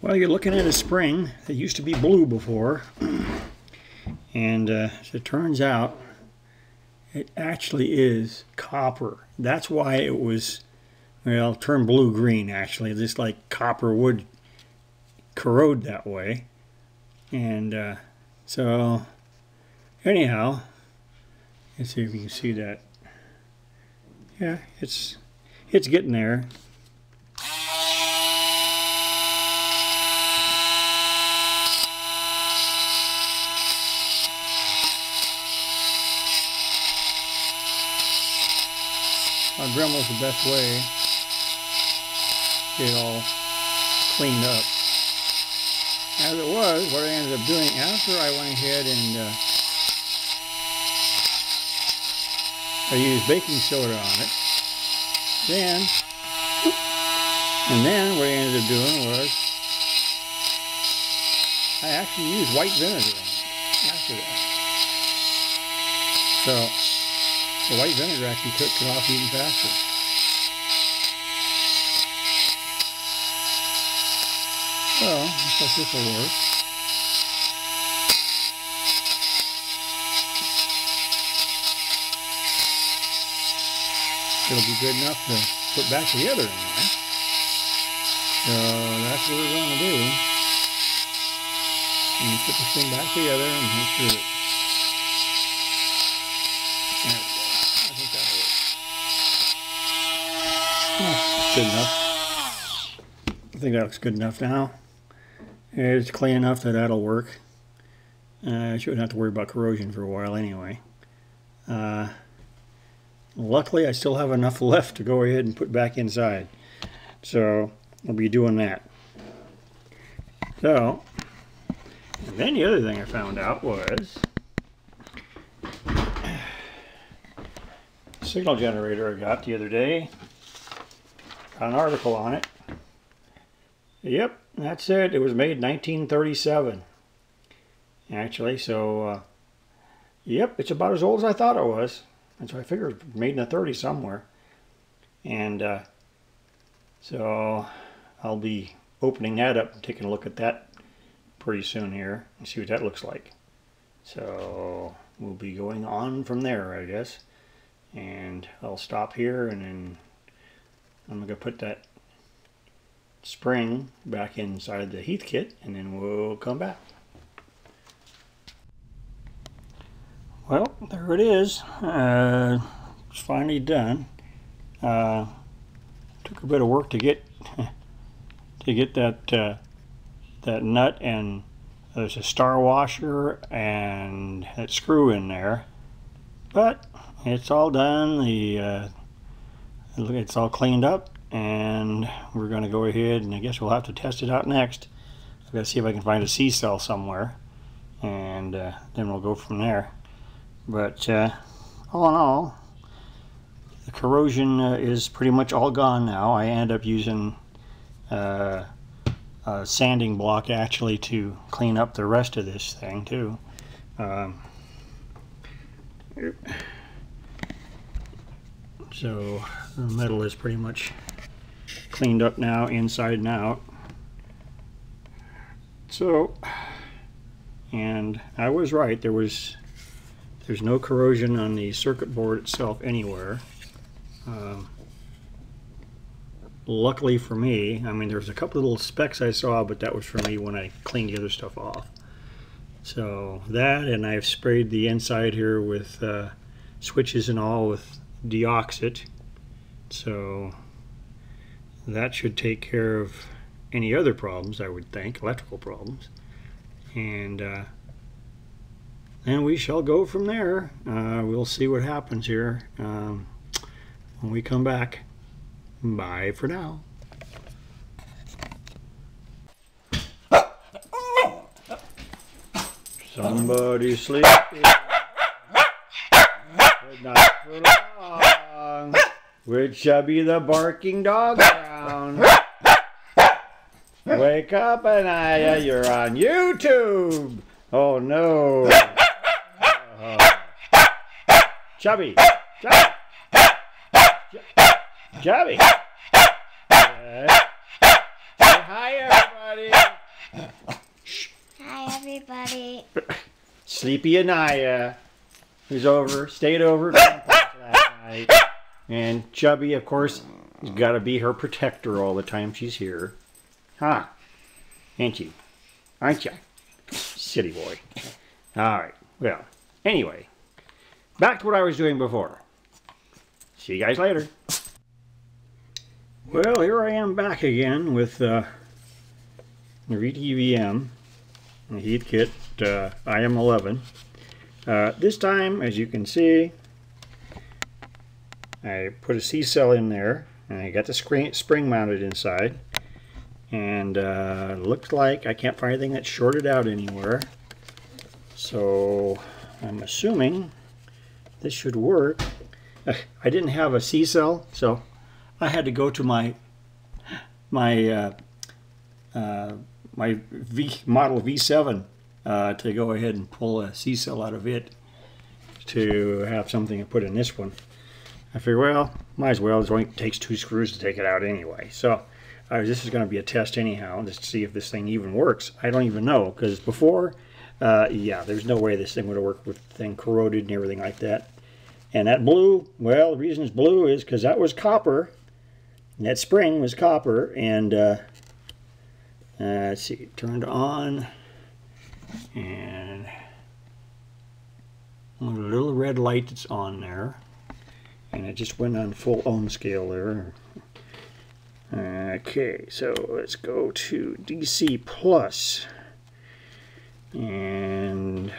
Well, you're looking at a spring that used to be blue before, and as it turns out, it actually is copper. That's why it was, well, turned blue-green actually. Just like copper would corrode that way. And so, anyhow, let's see if you can see that. Yeah, it's getting there. Dremel's the best way to get it all cleaned up. As it was, what I ended up doing after I went ahead and I used baking soda on it, then what I ended up doing was I actually used white vinegar on it after that. So the white vinegar actually cooked it off even faster. So, looks like this will work. It'll be good enough to put back together in there. So, that's what we're going to do. And put this thing back together and make sure that good enough. I think that looks good enough now. It's clean enough that that'll work. I shouldn't have to worry about corrosion for a while anyway. Luckily I still have enough left to go ahead and put back inside. So I'll be doing that. So, and then the other thing I found out was the signal generator I got the other day. Got an article on it. Yep, that's it. It was made 1937. Actually, so yep, it's about as old as I thought it was. And so I figured it was made in the 30s somewhere. And so I'll be opening that up and taking a look at that pretty soon here and see what that looks like. So we'll be going on from there, I guess. And I'll stop here and then I'm going to put that spring back inside the Heathkit and then we'll come back. Well, there it is. It's finally done. Took a bit of work to get that that nut, and there's a star washer and that screw in there, but it's all done. It's all cleaned up, and we're going to go ahead and I guess we'll have to test it out next. I've got to see if I can find a C-cell somewhere, and then we'll go from there. But all in all, the corrosion is pretty much all gone now. I end up using a sanding block actually to clean up the rest of this thing too. So the metal is pretty much cleaned up now, inside and out. So, and I was right, there's no corrosion on the circuit board itself anywhere. Luckily for me, I mean there's a couple little specks I saw, but that was for me when I cleaned the other stuff off. So that, and I've sprayed the inside here with switches and all with deoxit, so that should take care of any other problems, I would think, electrical problems, and then we shall go from there. We'll see what happens here when we come back. Bye for now. Somebody sleeping. But not for long. With Chubby the barking dog around. Wake up, Aniah, you're on YouTube. Oh no. Chubby. Chubby. Chubby. Say hi, everybody. Sleepy Aniah, who's stayed over at Grandpa's last night. And Chubby, of course, has got to be her protector all the time she's here. Huh? Ain't you? Aren't you? Silly boy. Alright, well, anyway, back to what I was doing before. See you guys later. Well, here I am back again with the VTVM, the Heathkit Im-11. This time, as you can see, I put a C-cell in there, and I got the spring mounted inside. And looks like I can't find anything that's shorted out anywhere. So I'm assuming this should work. I didn't have a C-cell, so I had to go to my model V7 to go ahead and pull a C-cell out of it to have something to put in this one. I figured, well, might as well. It only takes 2 screws to take it out anyway. So this is going to be a test anyhow, just to see if this thing even works. I don't even know, because before, yeah, there's no way this thing would have worked with the thing corroded and everything like that. And that blue, well, the reason it's blue is because that was copper. And that spring was copper. And let's see, turned on. And a little red light that's on there. And it just went on full ohm scale there. Okay, so let's go to DC plus. And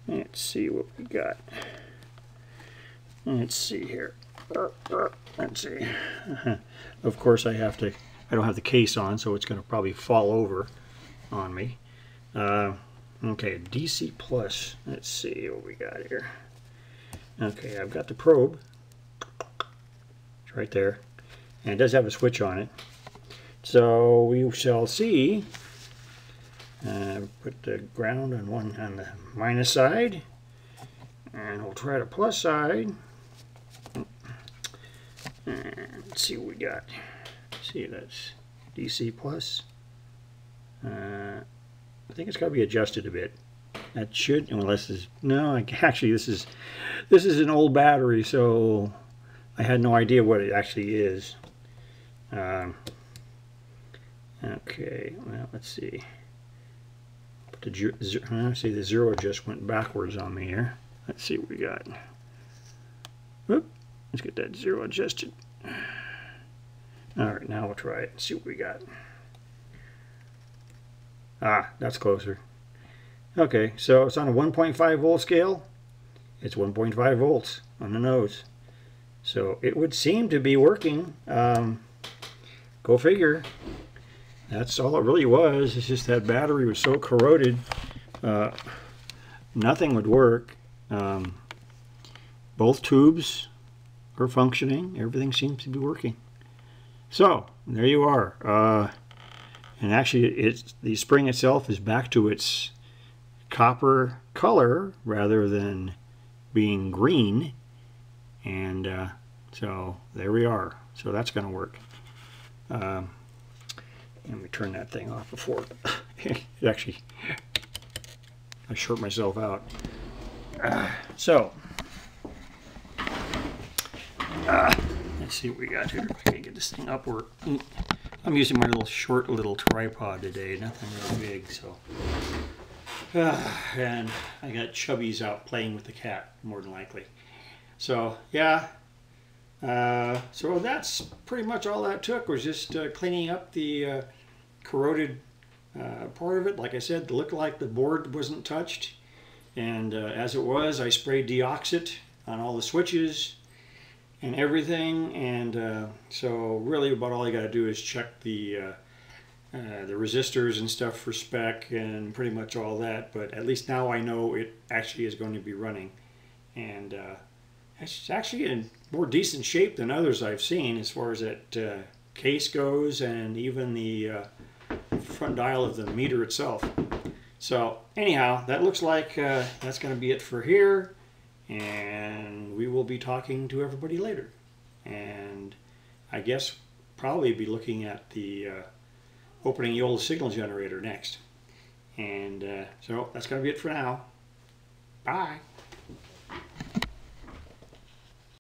let's see what we got. Let's see here. Let's see. Of course I don't have the case on, so it's going to probably fall over on me. Okay, DC plus. Let's see what we got here. Okay, I've got the probe. It's right there. And it does have a switch on it. So we shall see. Put the ground on the minus side. And we'll try the plus side. And let's see what we got. See, that's DC plus. I think it's got to be adjusted a bit. That should, unless this is, no, actually this is an old battery, so I had no idea what it actually is. Okay, well, let's see. Put the see, the zero just went backwards on me here. Let's see what we got. Whoop, let's get that zero adjusted. Alright, now we'll try it and see what we got. Ah, that's closer. Okay, so it's on a 1.5 volt scale. It's 1.5 volts on the nose. So it would seem to be working. Go figure. That's all it really was. It's just that battery was so corroded, nothing would work. Both tubes are functioning. Everything seems to be working. So there you are. And actually, the spring itself is back to its copper color rather than being green. And so there we are. So that's going to work. Let me turn that thing off before it actually, I short myself out. So let's see what we got here. If I can get this thing upward. I'm using my short little tripod today, nothing really big. So and I got Chubby's out playing with the cat, more than likely. So yeah, so that's pretty much all that took, was just cleaning up the corroded part of it. Like I said, it looked like the board wasn't touched, and as it was, I sprayed deoxit on all the switches and everything, and so really about all you got to do is check the resistors and stuff for spec and pretty much all that. But at least now I know it actually is going to be running, and it's actually in more decent shape than others I've seen as far as that case goes, and even the front dial of the meter itself. So anyhow, that looks like that's going to be it for here, and we will be talking to everybody later. And I guess probably be looking at the opening the old signal generator next. And so that's going to be it for now. Bye.